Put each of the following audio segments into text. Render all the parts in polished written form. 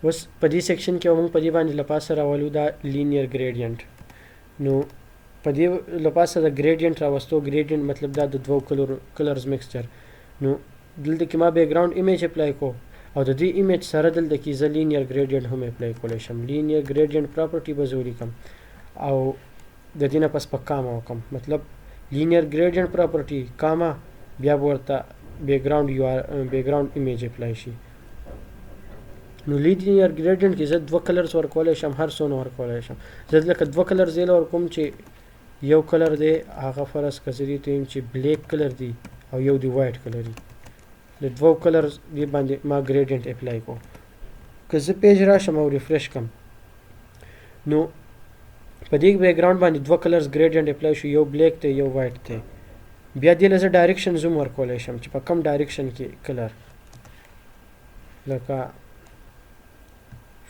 اوس په دې سیکشن کې موږ په دې باندې لپاسه راولو دا لینیر ګریډینټ. نو په دې لپاسه د ګریډینټ راوستو، ګریډینټ مطلب دا د دوو کلرز میکسچر. نو دلته کې ما بیک ګراوند ایمیج اپلای کو او د دې ایمیج سره دلته کې زه لینیر ګریډینټ هم اپلای کولی شم. لینیر ګریډینټ پراپرټي به زه ولیکم او د دې نه پس په کاما وکم، مطلب لینیر ګریډینټ پراپرټي کاما بیا به ورته بیک ګراوند ایمیج اپلای شي. نو لینیر ګریډینټ کې زه دوه کلرز ورکولی شم، هر څونه ورکولی شم. زه لکه دوه کلرز یې ورکوم چې یو کلر دی هغه فرض که زه دې ته وایم چې بلیک کلر دی او یو دی وایټ کلر دی. د دوو کلرز دې باندې ما ګریډینټ اپلای کو. که زه پیج راشم او ریفریش کم نو په دې بیک ګراوند باندې دوه کلرز ګریډینټ اپلای شو، یو بلیک دی یو وایټ دی. بیا دې له زه ډایرکشن زوم ورکولی شم چې په کم ډایرکشن کې کلر، لکه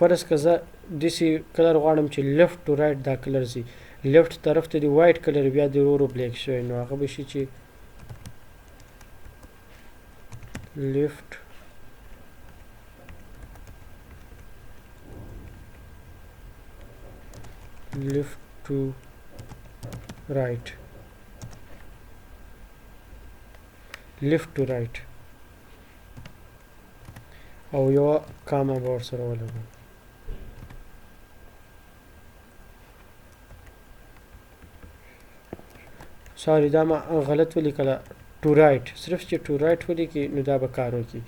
فرض که زه داسې کلر غواړم چې لیفت ټو رایټ دا کلر ځي، لیفت طرف ته دی وایټ کلر بیا دی ورو بلیک شوی، نو هغه به شي چې لیفت ټو رایټ، لیفت ټو رایټ او یو کاما به ورسره ولګوم. سوري دا ما غلط ولیکله، ټو رایټ، صرف چې ټو رایټ ولیکي نو دا به کار وکړي.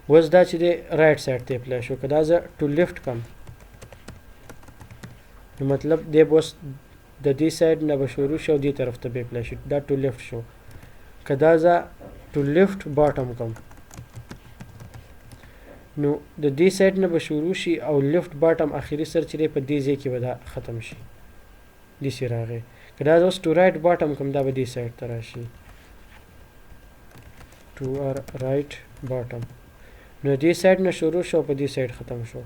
اوس دا چې دی رایټ سایډ ته اپلای شو، که دا زه ټو لیفټ کم نو مطلب دی به اوس د دې سایډ نه به شروع شي او دې طرف ته به اپلای شي، دا ټو لیفټ شو. که دا زه ټو لیفټ باټم کم نو د دې سایډ نه به شروع شي او لیفټ باټم اخري سر چې دی په دې ځای کې به دا ختم شي، داسې راغی. که دا اوس ټو رایټ باټم کم دا به دې سایډ ته راشي، ټو رایټ باټم، نو دې سایډ نه شروع شو په دې سایډ ختم شو.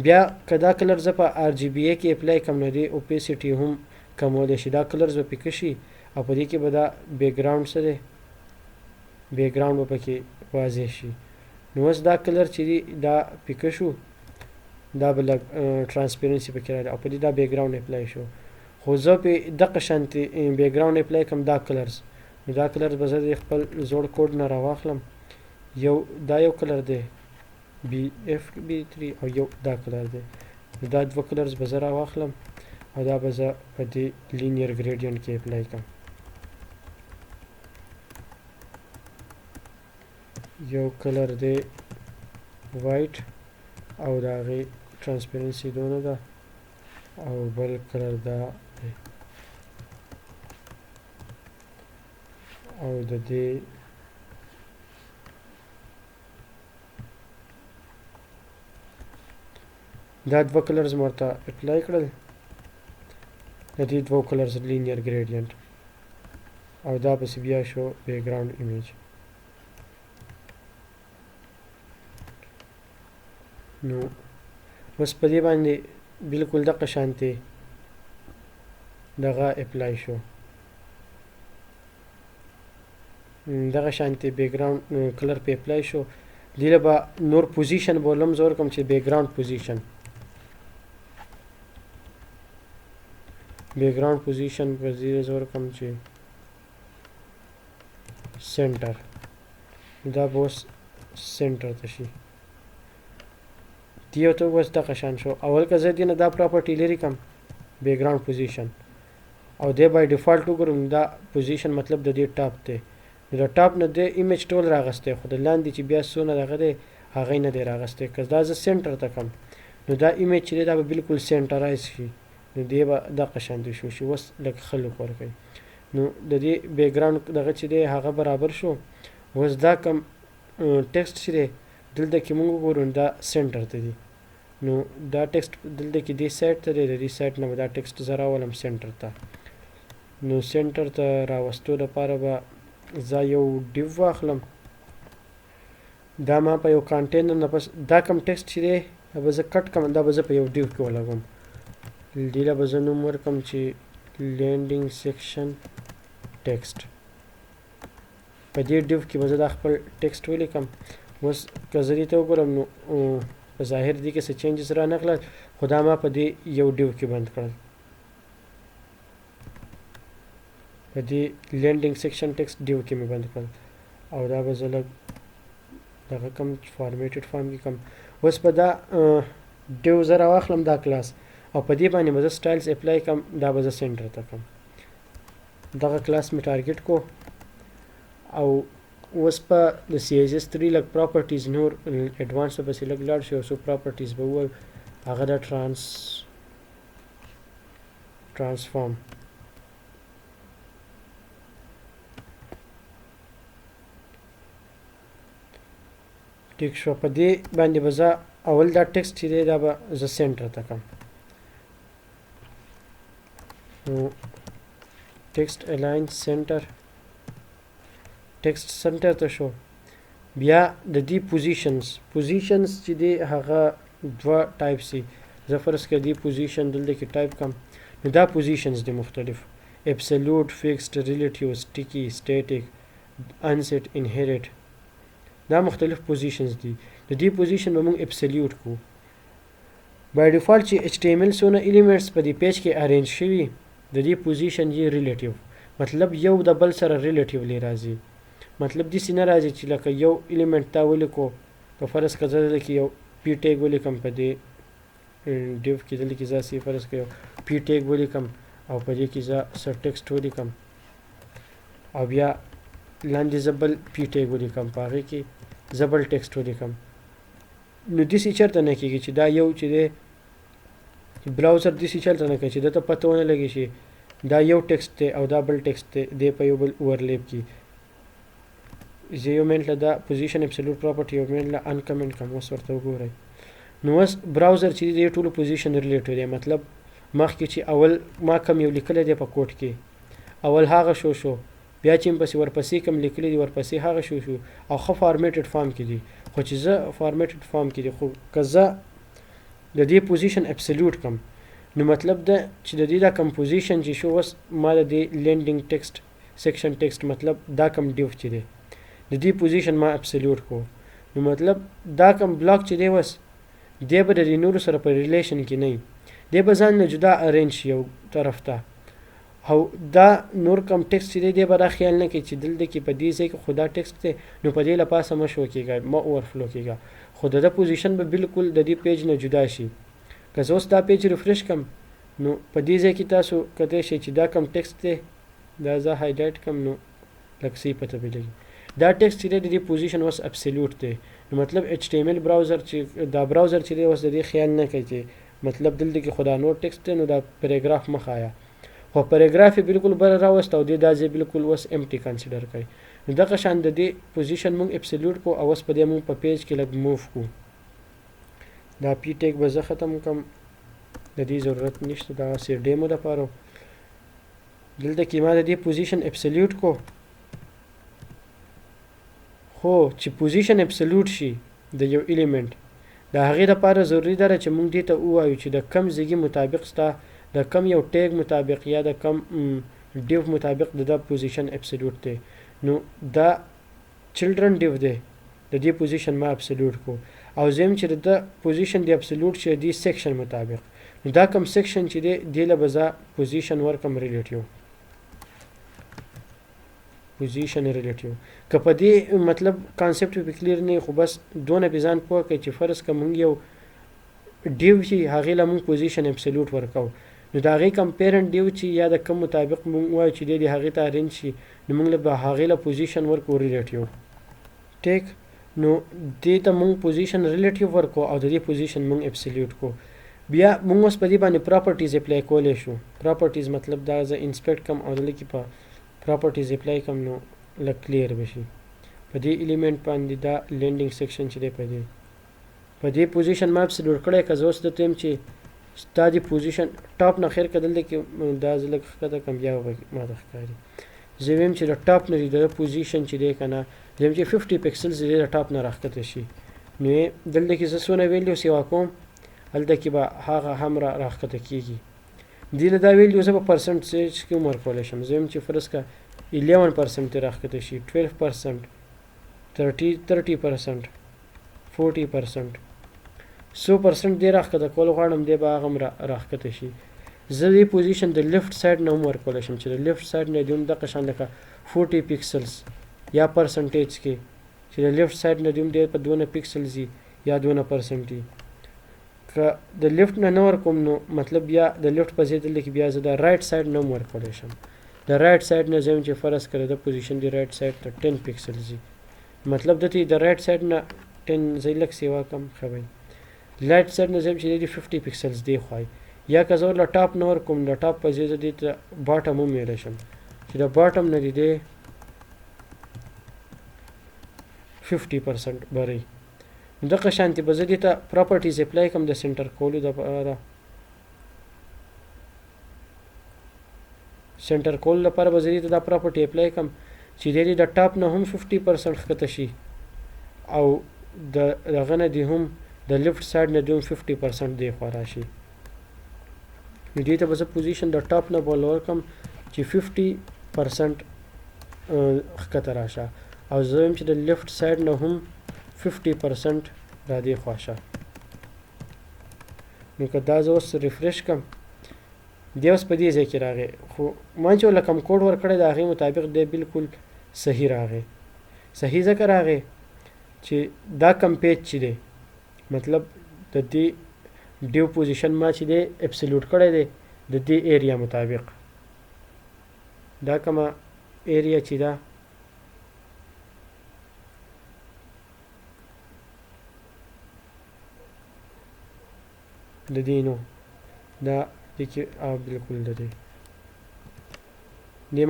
بیا که دا کلر زه په آر جی بی ای کې اپلای کم نو دې اوپیسټي هم کمولی شي، دا کلرز به پیکه شي او په دې کې به دا بیک ګراوند څه دی، بیک ګراوند به پکې واضح شي. نو اوس دا کلر چې دی دا پیکه شو، دا به لږ ټرانسپیرنسي پکې راغلی او په دې دا بیک ګراوند اپلای شو. خو زه پې دغه شانتې بیک ګراوند اپلای کړم دا کلرز، نو دا کلرز به زه د خپل زوړ کوډ نه راواخلم، دا یو کلر دی بی اف بی 3 او یو دا کلر دی، نو دا دوه کلرز به زه راواخلم او دا به زه په دې لینیر ګریډینټ کې اپلای کړم. یو کلر دی وایټ او د هغې ټرانسپیرنسي دونه ده او بل کلر دا دی او د دې دا دوه کلرز مې ورته اپلای کړل، د دې دوه کلرز لینیر ګریډینټ او دا پسې بیا شو بیک ګراوند ایمیج. نو اوس په دې باندې بالکل دغه شانتې دغه اپلای شو، دغه شانتې بیک ګراوند کلر په اپلای شو. دې له به نور پوزیشن به ولم زه ورکړم چې بیک ګراوند پوزیشن، بیک ګراوند پوزیشن په دې زه ورکړم چې سنټر، دا به اوس سنټر ته شي. دیو ته اوس دغه شان شو. اول که زه دې نه دا پراپرټي لرې کړم بیک ګراوند پوزیشن او دی بای ډیفالټ وګورم دا پوزیشن مطلب د دې ټاپ دی، نو د ټاپ نه د ایمیج ټول راغستی خو د لاندې چې بیا څونه دغه دی هغه نه دی راغستی. که دا زه سنټر ته کړم نو دا ایمیج چې دی دا به بالکل سنټرایز شي، نو دی به دغه شانتې شو چې اوس لږ ښه لوک ورکوي. نو د دې بیک ګراوند دغه چې دی هغه برابر شو. اوس دا کم ټیکسټ چې دی دلته کې موږ وګورو دا سنټر ته دی، نو دا ټیکسټ دلته کې دې سایډ ته دی، د دې سایډ نه به دا ټیکسټ زه راولم سنټر ته. نو سنټر ته راوستو لپاره به زه یو ډیو واخلم، دا ما په یو کانټینر نه پس دا کم ټیکسټ چې دی دا به زه کټ کړم، دا به زه په یو ډیو کې ولګوم. دې له به زه نوم ورکړم چې لینډینګ سیکشن ټیکسټ. په دې ډیو کې به زه دا خپل ټیکسټ ولیکم. اوس که زه دې ته وګورم نو په ظاهر دي کې څه چینجز را نغلل خو دا ما په دې یو ډیو کې بند کړل په دې لینډینګ سیکشن ټیکسټ ډیو کې مې بند کړل او دا به زه لږ دغه کم فارمیټډ فارم کې کم اوس په دا ډیو زه راواخلم دا کلاس او په دې باندې به زه سټایلز اپلای کړم دا به زه سینټر ته کړم دغه کلاس مې ټارګټ کو او اوس په د CSS 3 لږ پراپرټیز نور ایډوانس به پسې لږ لاړ شي او څو پراپرټیز به ووایو هغه د ټرانسفارم ټیک شو په دې باندې به زه اول دا ټیکسټ چې دی دا به زه سینټر ته کړم نو ټیکسټ الاین سینټر ټیکسټ سنټر ته شو بیا د دې پوزیشنز چې دی هغه دوه ټایپ سي زه فرض کړه دې پوزیشن دلته کې ټایپ کړم نو دا پوزیشنز دي مختلف ابسولوټ فیکسډ ریلیټیو سټیکی سټیټیک انسیټ انهیریټ دا مختلف پوزیشنز دي د دې پوزیشن به موږ ابسولوټ کو بای ډیفالت چې HTML سونه الیمنټس په دې پیج کې ارینج شوي د دې پوزیشن یې ریلیټیو مطلب یو د بل سره ریلیټیولی راځي مطلب داسې نه راځي چې لکه یو الیمنټ تا ولیکو په فرض که زه دلته کې یو پی ټیګ ولیکم په دې ډیو کې دلته کې زه فرض که یو پی ټیګ ولیکم او په دې کې زه سر ټیکسټ ولیکم او بیا لاندې زه بل پی ټیګ ولیکم په هغې کې زه بل ټیکسټ ولیکم نو داسې چېرته نه کېږي چې دا یو چې دی براوزر داسې چلته نه کوي چې دته پته ونه لګي چې دا یو ټیکسټ دی او دا بل ټیکسټ دی دی په یو بل اوورلیپ کې زه یو منټ له دا پوزیشن ابسولوټ پراپرټي یو منټ له انکمنټ کوم اوس ورته وګورئ نو اوس براوزر چې دی ټولو پوزیشن ریلیټډ دی مطلب مخکې چې اول ما کم یو لیکلی دی په کوډ کې اول هغه شو بیا چې م پسې ورپسې کم لیکلی دی ورپسې هغه شو او ښه فارمیټډ فارم کې دي خو چې زه فارمیټډ فارم کې دي خو که زه د دې پوزیشن ابسولوټ کم نو مطلب ده چې د دې دا کم پوزیشن چې شو اوس ما د دې لینډینګ ټیکسټ سیکشن ټیکسټ مطلب دا کم ډیو چې دی د دې پوزیشن ما ابسولوټ کو نو مطلب دا کم بلاک چې دی اوس دی به د دې نورو سره په ریلیشن کې نه وي دی به ځان نه جدا ارینج شي یو طرف ته او دا نور کم ټیکسټ چې دی به دا خیال نه کوي چې دلته کې په دې ځای کې خو دا ټیکسټ دی نو په دې له پاسه مه شو کېږه مه اوورفلو کېږه خو د ده پوزیشن به بالکل د دې پیج نه جدا شي که زه اوس دا پیج ریفریش کړم نو په دې ځای کې تاسو کتلی شئ چې دا کم ټیکسټ دی دا زه هایلایټ کړم نو لږ څه پته ملېږي دا ټیکسټ چې دی د دې پوزیشن اوس ابسولوټ دی نو مطلب HTML براوزر چې دا براوزر چې دی اوس د دې خیال نه کوي چې مطلب دلته کې خو دا نور ټیکسټ دی نو دا پیراګراف مه ښایه خو پیراګراف یې بالکل بره راوست او دې دا ځای بالکل اوس امټي کنسیډر کوي نو دغه شان د دې پوزیشن موږ ابسولوټ کو او اوس په دې موږ په پیج کې لږ موف کو دا پی ټیګ به زه ختم کړم د دې ضرورت نشته دا هسې ډیمو دپاره دلته کې ما د دې پوزیشن ابسولوټ کو خو چې پوزیشن ابسولوټ شي د یو الیمنټ د هغې دپاره ضروري ده چې موږ دې ته ووایو چې د کم ځایګي مطابق ستا د کم یو ټیګ مطابق یا د کم ډیو مطابق د دا پوزیشن ابسولوټ دی نو دا چلډرن ډیو دی د دې پوزیشن ما ابسولوټ کو او زم چې د پوزیشن دی ابسولوټ چې دی سیکشن مطابق نو دا کم سیکشن چې دی دی له بزا پوزیشن ورکم ریلیټیو پوزیشن ریلیټیو که په دې مطلب کانسپټ په کلیر نه خو بس دونه بزان پوه کوي چې فرض که مونږ یو ډیو چې هغې له مونږ پوزیشن ابسولوټ ورکو نو د هغې کمپیرنټ ډیو چې یا د کم مطابق مونږ وایو چې دی د هغې ته ارینج شي نو مونږ له به هغې له پوزیشن ورکو ریلیټیو ټیک نو دې ته مونږ پوزیشن ریلیټیو ورکو او د دې پوزیشن مونږ ابسولوټ کو بیا مونږ اوس په دې باندې پراپرټیز اپلای کولی شو پراپرټیز مطلب دا زه انسپیکټ کم او دلته کې په پراپرټیز اپلای کم نو لږ کلیر بشي په دې الیمنټ باندې دا لینډینګ سیکشن چې دی په دې پوزیشن ما ابسولوټ کړی که زه اوس درته وایم چې ستا د پوزیشن ټاپ نه خیر که دلته کې دا زه لږ ښکته کړم بیا به ماته ښکاري زه وایم چې د ټاپ نه د پوزیشن چې دی که نه زه وایم چې 50 پکسلز دی د ټاپ نه راښکته شي نو دلته کې زه څونه ویلیو سیوا کوم هلته کې به هغه هم راښکته کېږي دې له دا ویلیو زه به پرسنټیج کې هم ورکولی شم زه وایم چې فرض که 11% یې راښکته شي 12% 30% 40% 100% دی راښکته کول غواړم دی به هغه هم راښکته شي. زه دې پوزیشن د لیفټ سایډ نه هم ورکولی شم چې د لیفټ سایډ نه دې هم دغه شان لکه 40 پکسلز یا پرسنټیج کې چې د لیفټ سایډ نه دې هم دی په 2 پکسلز وي یا 2% وي. که د لیفټ نه ورکوم نو مطلب بیا د لیفټ په ځای دلته کې بیا زه د رایټ سایډ نه هم ورکولی شم. د رایټ سایډ نه زه یم چې فرض کړه د پوزیشن دی رایټ سایډ ته 10 پکسلز وي مطلب دته د رایټ سایډ نه 10 زه لږ سیوا کم ښه وایي لایټ سایډ نه زه یم چې دی 50 پکسلز دی خوا یا که زه له ټاپ نه ورکوم د ټاپ په ځای زه دې ته باټم هم ویلی شم چې د باټم نه دی دی 50% بری. دغه شانتي به زه دې ته پراپرټیز اپلای کوم د سنټر کولو دپاره سنټر کولو لپاره به زه دې ته دا پراپرټي اپلای کوم چې دی د ټاپ نه هم 50% ښکته شي او د دغه نه دې هم د لیفټ سایډ نه دې هم 50% دی خوا راشي. نو دې ته به زه پوزیشن د ټاپ نه به ورکړم چې 50% ښکته راشه او زه یم چې د لیفټ سایډ نه هم 50% را دې خوا شه. نو که دا زه اوس ریفریش کړم دی اوس په دې ځای کې راغی خو ما چې ورله کوم کوډ ورکړی د هغې مطابق دی بالکل صحیح راغی. صحیح ځکه راغی چې دا کم پیج چې دی مطلب د دې ډیو پوزیشن ما چې دی اپسلوټ کړی دی د دې ایریا مطابق دا کومه ایریا چې ده د دې نو دا د کې بالکل د دې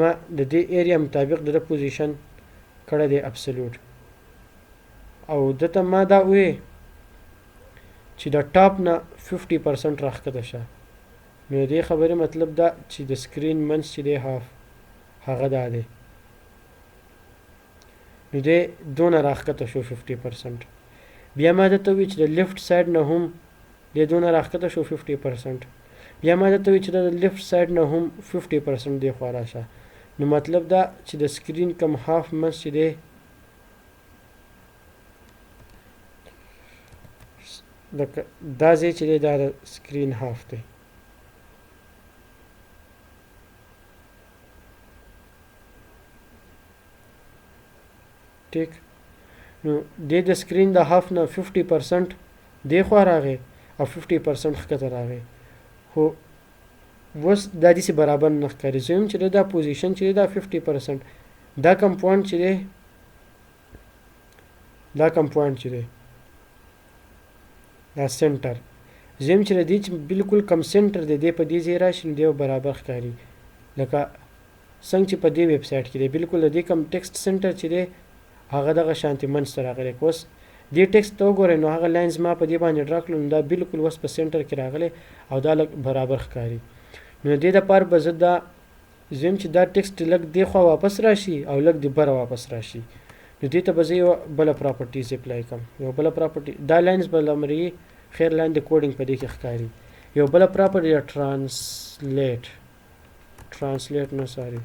ما د دې ایریا مطابق د پوزیشن کړی دی اپسلوټ او دته ما دا وې چې د ټاپ نه 50% راښکته شه. نو دې خبرې مطلب دا چې د سکرین منځ چې دی هاف هغه دا دی نو دې دونه راښکته شو 50%. بیا ما درته وویل چې د لیفټ سایډ نه هم دې دونه راښکته شو 50%. بیا ما درته وویل چې د لیفټ سایډ نه هم 50% دی خوا راشه. نو مطلب دا چې د سکرین کم هاف منځ چې دی دا ځای چې دی دا د سکرین هاف دی. ټیک نو دې د سکرین د هاف نه 50% دی خوا راغی او 50% ښکته راغی خو اوس دا داسې برابر نه ښکاري. زه یم چې دا پوزیشن چې دی دا 50% دا کم پوینټ چې دی دا کم پوینټ چې دی دا سنټر زه یم چې د دې چې بالکل کم سنټر دی دی په دې ځای راشي نو دی برابر ښکاري لکه څنګه چې په دې ویب سایټ کې دی بالکل د دې کم ټیکسټ سنټر چې دی هغه دغه شانتي منځ ته راغلی. که اوس دې ټیکسټ ته وګورئ نو هغه لاینز ما په دې باندې ډرا کړل نو دا بالکل اوس په سنټر کې راغلی او دا لږ برابر ښکاري. نو دې دپاره به زه دا زه یم چې دا ټیکسټ لږ دې خوا واپس راشي او لږ دې بره واپس راشي. نو دې ته به زه یوه بله پراپرټیز اپلای کړم یوه بله پراپرټي دا لاینز به لمري خیر لاندې کوډینګ په دې کې ښکاري. یو بله پراپرټي ده ټرانسلیټ نه ساري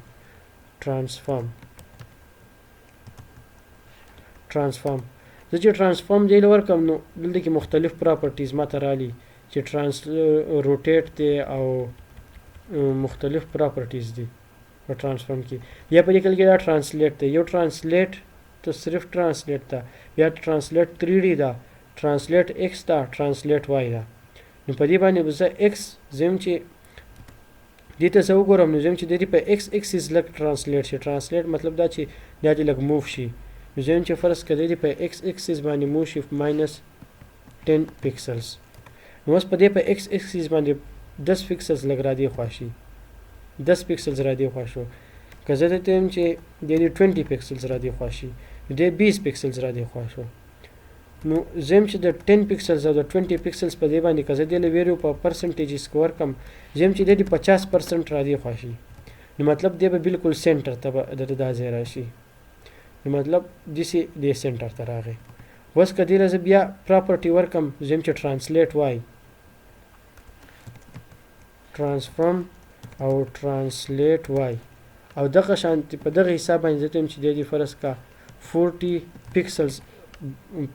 ټرانسفارم زه چې ټرانسفارم دې له ورکړم نو دلته کې مختلف پراپرټیز ما ته رالي چې روټیټ دی او مختلف پراپرټیز دي په ټرانسفارم کې. یا په دې کې دا ټرانسلیټ دی یو ټرانسلیټ ته صرف ټرانسلیټ ده بیا ټرانسلیټ 3D ده ټرانسلیټ ایکس ده ټرانسلیټ وای ده. نو په دې باندې به زه ایکس زه یم چې دې ته زه وګورم نو زه یم چې د دې په ایکس اکسیز لږ ټرانسلیټ شي. ټرانسلیټ مطلب دا چې دا دې لږ موف شي. نو زه یم چې فرض کړه د دې په ایکس اکسیز باندې موف شي -10 پکسلز. نو اوس په دې په ایکس اکسیز باندې 10 پکسلز لږ را دې خوا شي 10 پکسلز را دې خوا شو. که زه درته یم چې د دې 20 پکسلز را دې خوا شي نو دې 20 پکسلز را دې خوا شو. نو زه یم چې د 10 پکسلز او د 20 پکسلز په دې باندې که زه دې له ویډیو په پرسنټیجز کې ورکړم زه یم چې د دې 50% را دې خوا شي. نو مطلب دی به بالکل سنټر ته به د دا ځای راشي. نو مطلب داسې دې سنټر ته راغی. اوس که دې له زه بیا پراپرټي ورکړم زه یم چې ټرانسلیټ وای ټرانسفارم او ټرانسلیټ وای او دغه شانتي په دغه حساب باندې زه ته یم چې د دې فرض کا 40 پکسلز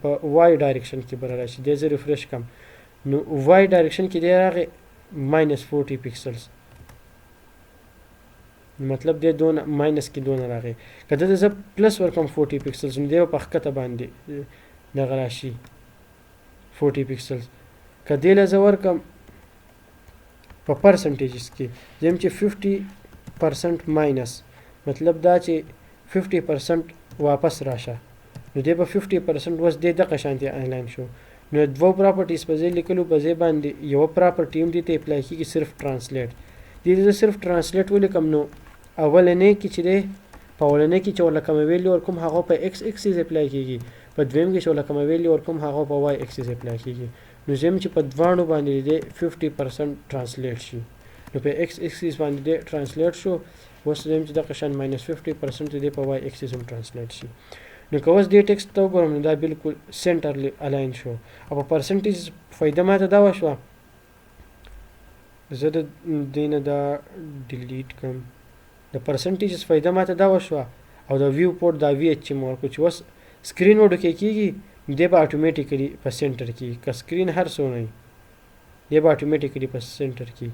په وای ډایرکشن کې بره راشي. دې زه ریفریش کړم نو وای ډایرکشن کې دی راغی -40 پکسلز مطلب دی دونه ماینس کې دونه راغی که دلته زه پلس ورکړم 40 پکسلز نو دی به په ښکته باندې دغه راشي 40 پکسلز که دې له زه ورکړم په پرسنټیجز کې زم چې 50% ماینس مطلب دا چې 50% واپس راشه نو دی به 50% وس دی دغه شانتي انلاین شو نو دوه پراپرټیز په ځای لیکلو په ځای باندې یوه پراپرټي هم دې ته اپلای کېږي صرف ټرانسلیټ دې ته زه صرف ټرانسلیټ ولیکم نو اولنۍ کې چې دی په اولنۍ کې چې ورله کومه ویلیو ورکوم هغه په ایکس اکسیز اپلای کېږي په دویم کې چې ورله کومه ویلیو ورکوم هغه په وای اکسیز اپلای کېږي نو زم چې په دواړو باندې دی 50% ټرانسلیټ شي نو په ایکس اکسیز باندې دی ټرانسلیټ شو اوس زم چې دغه شان -50% دی په وای اکسیز هم ټرانسلیټ شي نو که اوس دې ټکسټ ته وګورم نو دا بالکل سنټرلی الاین شو او په پرسنټیج فایده ماته دا وشوه زه د دې نه دا ډیلیټ کړم د پرسنټیجز فایده ماته دا وشوه او د ویو پورټ دا وی ایچ چې مو ورکړو چې اوس سکرین وډوکې کېږي دی به اټومیټیکلي په سنټر کې که سکرین هر څو نه وي دی به اټومیټیکلي په سنټر کې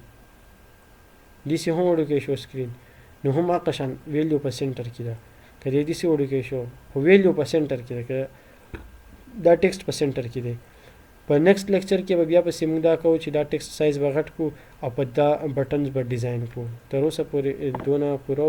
داسې هم وډوکې شو سکرین نو هم هغه شان ویلیو په سنټر کې ده که دې داسې وډوکې شو خو ویلیو په سنټر کې ده که دا ټکسټ په سنټر کې دی په نیکسټ لیکچر کې به بیا پسې موږ دا کوو چې دا ټکسټ سایز به غټ کړو او په دا بټنز به ډیزاین کړو تر اوسه پورې دونه پوره